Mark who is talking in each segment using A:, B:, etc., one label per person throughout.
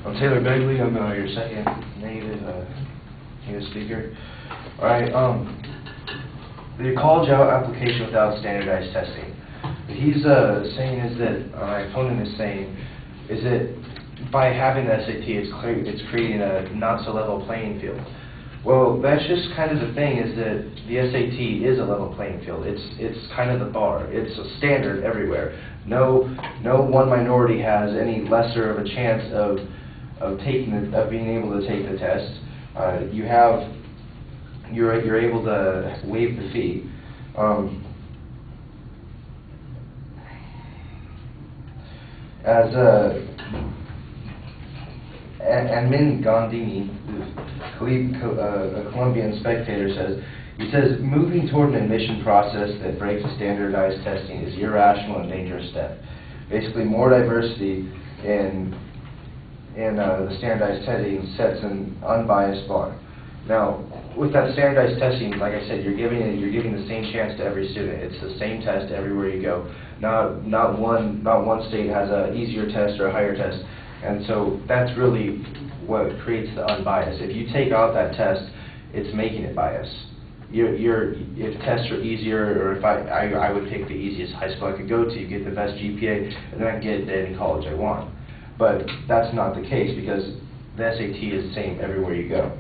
A: I'm Taylor Begley. I'm your second native speaker. All right. The college application without standardized testing. What he's saying is that my opponent is saying is that by having the SAT, it's creating a not so level playing field. Well, that's just kind of the thing, is that the SAT is a level playing field. It's kind of the bar. It's a standard everywhere. No one minority has any lesser of a chance of being able to take the test. You're able to waive the fee. Admin Gandini, a Colombian spectator, says, moving toward an admission process that breaks standardized testing is irrational and dangerous step. Basically, more diversity in the standardized testing sets an unbiased bar. Now, with that standardized testing, like I said, you're giving the same chance to every student. It's the same test everywhere you go. Not one state has an easier test or a higher test, and so that's really what creates the unbiased. If you take out that test, it's making it biased. If tests are easier, or if I would pick the easiest high school I could go to, get the best GPA, and then I can get any college I want. But that's not the case, because the SAT is the same everywhere you go.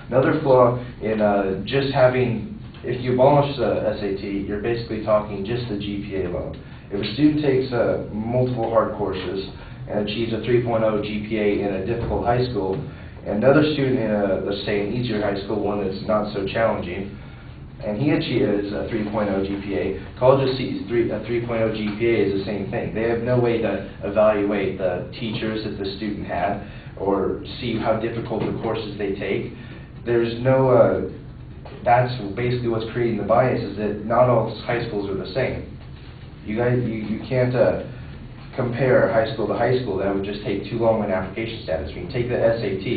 A: Another flaw in just having, if you abolish the SAT, you're basically talking just the GPA alone. If a student takes multiple hard courses and achieves a 3.0 GPA in a difficult high school, and another student in let's say an easier high school, one that's not so challenging, and he achieves a 3.0 GPA, colleges see a 3.0 GPA is the same thing. They have no way to evaluate the teachers that the student had or see how difficult the courses they take. There's no, that's basically what's creating the bias, is that not all high schools are the same. You can't compare high school to high school. That would just take too long an application status. When you take the SAT,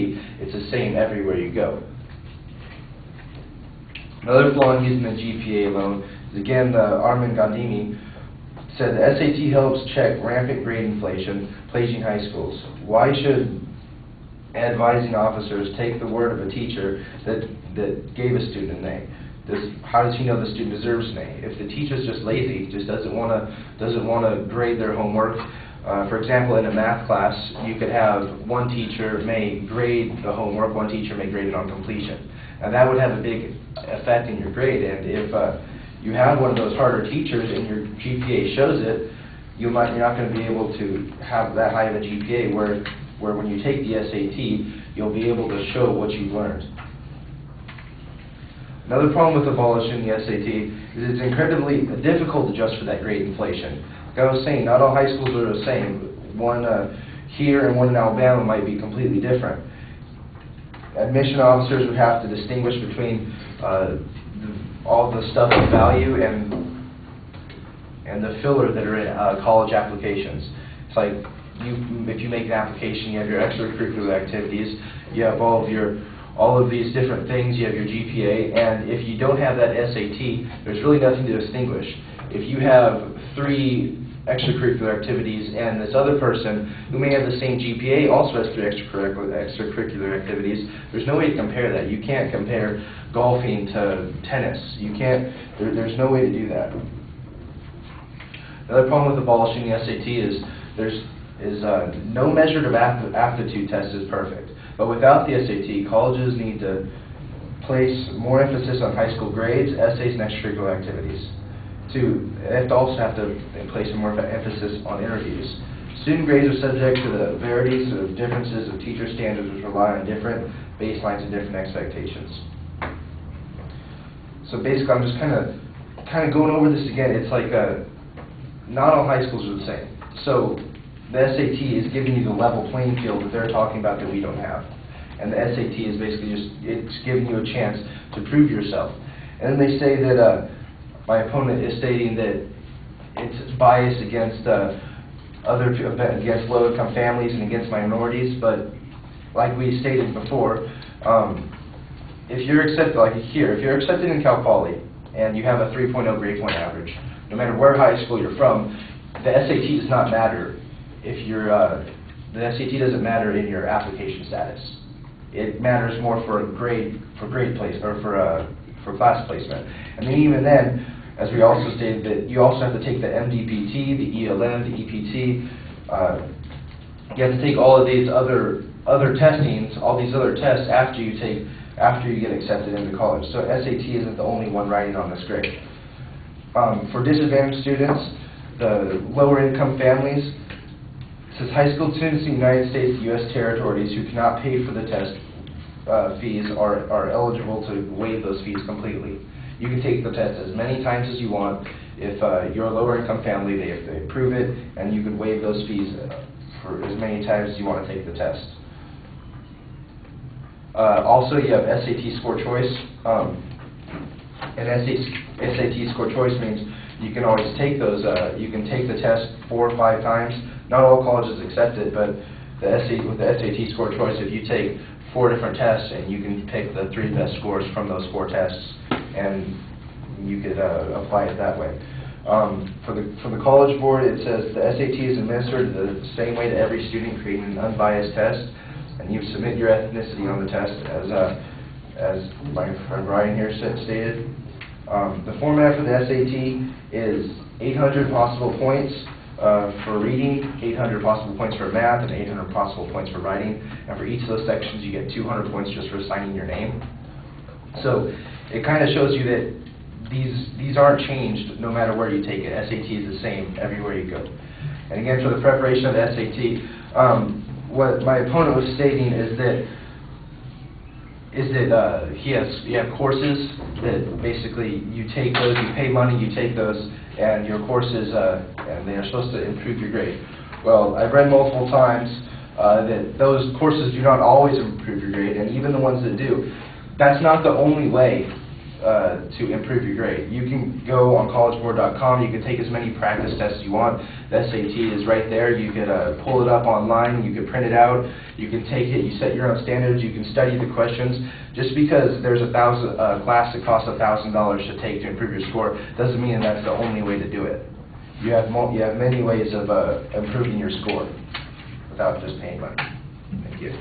A: it's the same everywhere you go. Another flaw in using the GPA alone is, again, Armin Gandini said the SAT helps check rampant grade inflation plaguing high schools. Why should advising officers take the word of a teacher that gave a student an A? How does he know the student deserves an A? If the teacher's just lazy, just doesn't want to grade their homework. For example, in a math class, you could have one teacher may grade the homework, one teacher may grade it on completion. And that would have a big effect in your grade. And if you have one of those harder teachers and your GPA shows it, you're not going to be able to have that high of a GPA where when you take the SAT, you'll be able to show what you've learned. Another problem with abolishing the SAT is it's incredibly difficult to adjust for that grade inflation. Like I was saying, not all high schools are the same. One here and one in Alabama might be completely different. Admission officers would have to distinguish between all the stuff of value and the filler that are in college applications. It's like if you make an application, you have your extracurricular activities, you have all of these different things, you have your GPA, and if you don't have that SAT, there's really nothing to distinguish. If you have 3 extracurricular activities and this other person who may have the same GPA also has 3 extracurricular activities, there's no way to compare that. You can't compare golfing to tennis. You can't, there's no way to do that. Another problem with abolishing the SAT is no measure of aptitude test is perfect. But without the SAT, colleges need to place more emphasis on high school grades, essays, and extracurricular activities. They also have to place more emphasis on interviews. Student grades are subject to the varieties of differences of teacher standards, which rely on different baselines and different expectations. So basically, I'm just kind of going over this again. It's like not all high schools are the same. So the SAT is giving you the level playing field that they're talking about that we don't have. And the SAT is basically it's giving you a chance to prove yourself. And then they say that my opponent is stating that it's biased against against low-income families and against minorities. But like we stated before, if you're accepted, like here, if you're accepted in Cal Poly and you have a 3.0 grade point average, no matter where high school you're from, the SAT does not matter if you're the SAT doesn't matter in your application status. It matters more for grade place, or for class placement. And then even then, as we also stated, that you also have to take the MDPT, the ELM, the EPT. You have to take all of these other testings, all these other tests after you get accepted into college. So SAT isn't the only one writing on this grade. For disadvantaged students, the lower income families, it says high school students in the United States, U.S. territories who cannot pay for the test fees are eligible to waive those fees completely. You can take the test as many times as you want. If you're a lower income family, they approve it, and you can waive those fees for as many times as you want to take the test. Also, you have SAT score choice. And SAT score choice means you can always take those. You can take the test 4 or 5 times. Not all colleges accept it, but with the SAT score choice, if you take 4 different tests and you can pick the 3 best scores from those 4 tests, and you could apply it that way. For the College Board, it says the SAT is administered the same way to every student, creating an unbiased test, and you submit your ethnicity on the test, as my friend Ryan here stated. The format for the SAT is 800 possible points for reading, 800 possible points for math, and 800 possible points for writing. And for each of those sections, you get 200 points just for signing your name. So it kind of shows you that these aren't changed no matter where you take it. SAT is the same everywhere you go. And again, for the preparation of the SAT, what my opponent was stating is that you have courses that basically you take those, you pay money, you take those, and your courses, and they are supposed to improve your grade. Well, I've read multiple times that those courses do not always improve your grade, and even the ones that do, that's not the only way to improve your grade. You can go on collegeboard.com, you can take as many practice tests you want. The SAT is right there. You could pull it up online, you could print it out, you can take it, you set your own standards, you can study the questions. Just because there's a class that costs $1,000 to take to improve your score doesn't mean that's the only way to do it. You have many ways of improving your score without just paying money. Thank you.